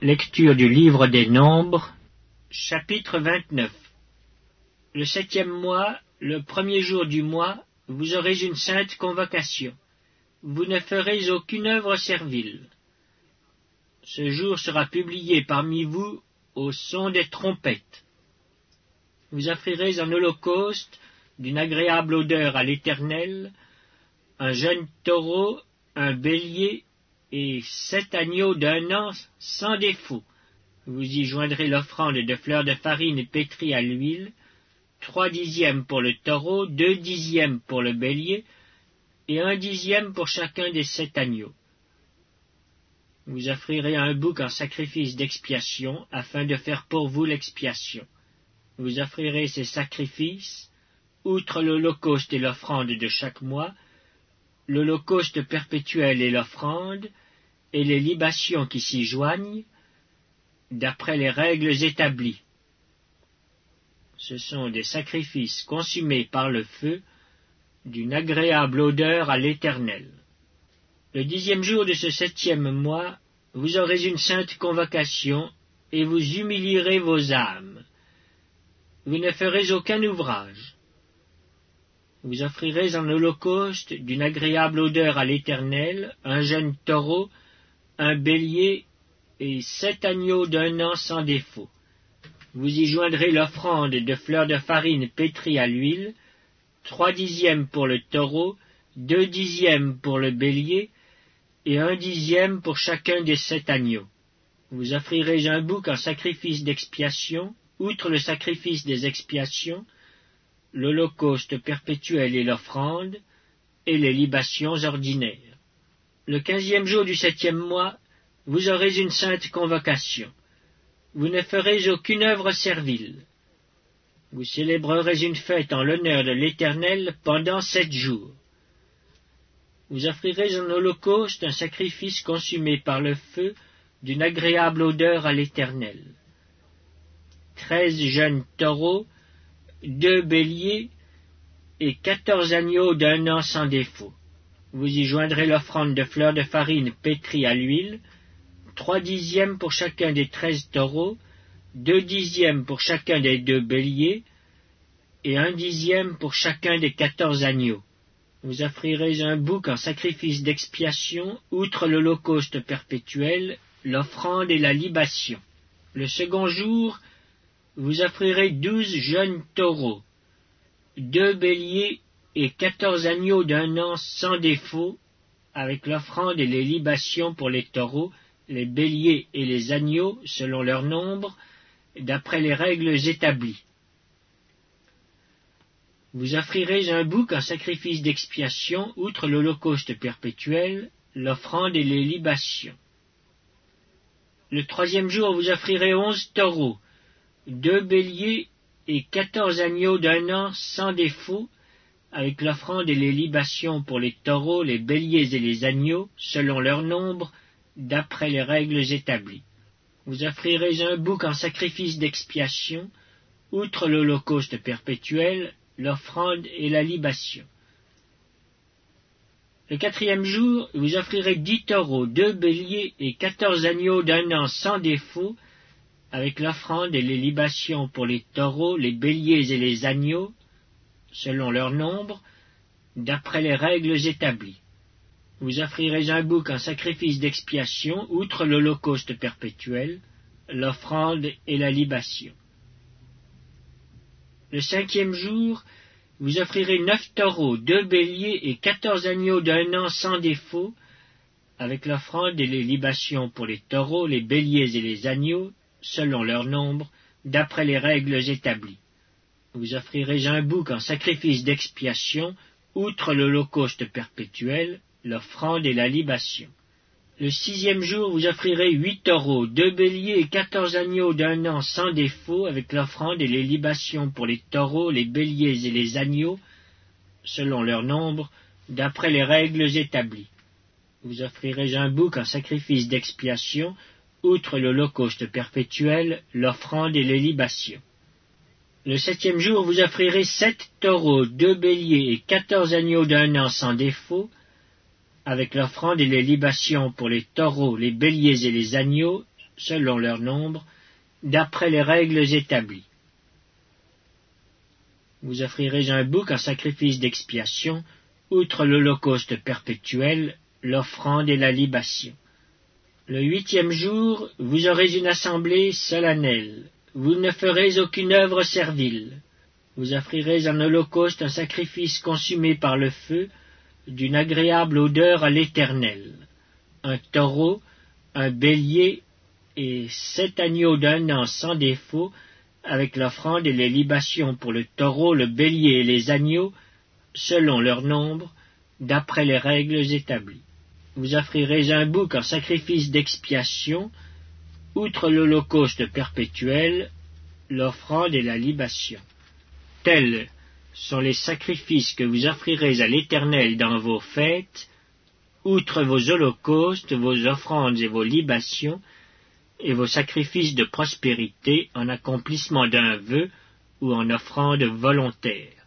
Lecture du livre des Nombres, chapitre 29. Le 7e mois, le premier jour du mois, vous aurez une sainte convocation. Vous ne ferez aucune œuvre servile. Ce jour sera publié parmi vous au son des trompettes. Vous offrirez en holocauste d'une agréable odeur à l'Éternel, un jeune taureau, un bélier et 7 agneaux d'un an sans défaut. Vous y joindrez l'offrande de fleurs de farine pétrie à l'huile, 3 dixièmes pour le taureau, 2 dixièmes pour le bélier, et 1 dixième pour chacun des 7 agneaux. Vous offrirez un bouc en sacrifice d'expiation, afin de faire pour vous l'expiation. Vous offrirez ces sacrifices, outre l'holocauste et l'offrande de chaque mois, l'holocauste perpétuel et l'offrande, et les libations qui s'y joignent, d'après les règles établies. Ce sont des sacrifices consumés par le feu, d'une agréable odeur à l'Éternel. Le 10e jour de ce 7e mois, vous aurez une sainte convocation, et vous humilierez vos âmes. Vous ne ferez aucun ouvrage. Vous offrirez en holocauste d'une agréable odeur à l'Éternel, un jeune taureau, un bélier et 7 agneaux d'un an sans défaut. Vous y joindrez l'offrande de fleurs de farine pétrie à l'huile, 3 dixièmes pour le taureau, 2 dixièmes pour le bélier, et 1 dixième pour chacun des 7 agneaux. Vous offrirez un bouc en sacrifice d'expiation, outre le sacrifice des expiations, l'holocauste perpétuel et l'offrande, et les libations ordinaires. Le 15e jour du 7e mois, vous aurez une sainte convocation. Vous ne ferez aucune œuvre servile. Vous célébrerez une fête en l'honneur de l'Éternel pendant 7 jours. Vous offrirez en holocauste un sacrifice consumé par le feu d'une agréable odeur à l'Éternel. 13 jeunes taureaux, 2 béliers et 14 agneaux d'un an sans défaut. Vous y joindrez l'offrande de fleurs de farine pétrie à l'huile, 3 dixièmes pour chacun des 13 taureaux, 2 dixièmes pour chacun des 2 béliers, et 1 dixième pour chacun des 14 agneaux. Vous offrirez un bouc en sacrifice d'expiation, outre l'holocauste perpétuel, l'offrande et la libation. Le second jour, vous offrirez 12 jeunes taureaux, 2 béliers et 14 agneaux d'un an sans défaut, avec l'offrande et les libations pour les taureaux, les béliers et les agneaux, selon leur nombre, d'après les règles établies. Vous offrirez un bouc en sacrifice d'expiation, outre l'holocauste perpétuel, l'offrande et les libations. Le 3e jour, vous offrirez 11 taureaux, 2 béliers et 14 agneaux d'un an sans défaut, avec l'offrande et les libations pour les taureaux, les béliers et les agneaux, selon leur nombre, d'après les règles établies. Vous offrirez un bouc en sacrifice d'expiation, outre l'holocauste perpétuel, l'offrande et la libation. Le 4e jour, vous offrirez 10 taureaux, 2 béliers et 14 agneaux d'un an sans défaut, avec l'offrande et les libations pour les taureaux, les béliers et les agneaux, selon leur nombre, d'après les règles établies. Vous offrirez un bouc en sacrifice d'expiation, outre l'holocauste perpétuel, l'offrande et la libation. Le 5e jour, vous offrirez 9 taureaux, 2 béliers et 14 agneaux d'un an sans défaut, avec l'offrande et les libations pour les taureaux, les béliers et les agneaux, selon leur nombre, d'après les règles établies. Vous offrirez un bouc en sacrifice d'expiation, outre l'holocauste perpétuel, l'offrande et la libation. Le 6e jour, vous offrirez 8 taureaux, 2 béliers et 14 agneaux d'un an sans défaut, avec l'offrande et les libations pour les taureaux, les béliers et les agneaux, selon leur nombre, d'après les règles établies. Vous offrirez un bouc en sacrifice d'expiation, outre l'holocauste perpétuel, l'offrande et les libations. Le 7e jour, vous offrirez 7 taureaux, 2 béliers et 14 agneaux d'un an sans défaut, avec l'offrande et les libations pour les taureaux, les béliers et les agneaux, selon leur nombre, d'après les règles établies. Vous offrirez un bouc en sacrifice d'expiation, outre l'holocauste perpétuel, l'offrande et la libation. Le 8e jour, vous aurez une assemblée solennelle. Vous ne ferez aucune œuvre servile. Vous offrirez en holocauste un sacrifice consumé par le feu, d'une agréable odeur à l'Éternel. Un taureau, un bélier et 7 agneaux d'un an sans défaut, avec l'offrande et les libations pour le taureau, le bélier et les agneaux, selon leur nombre, d'après les règles établies. Vous offrirez un bouc en sacrifice d'expiation, outre l'holocauste perpétuel, l'offrande et la libation. Tels sont les sacrifices que vous offrirez à l'Éternel dans vos fêtes, outre vos holocaustes, vos offrandes et vos libations, et vos sacrifices de prospérité en accomplissement d'un vœu ou en offrande volontaire.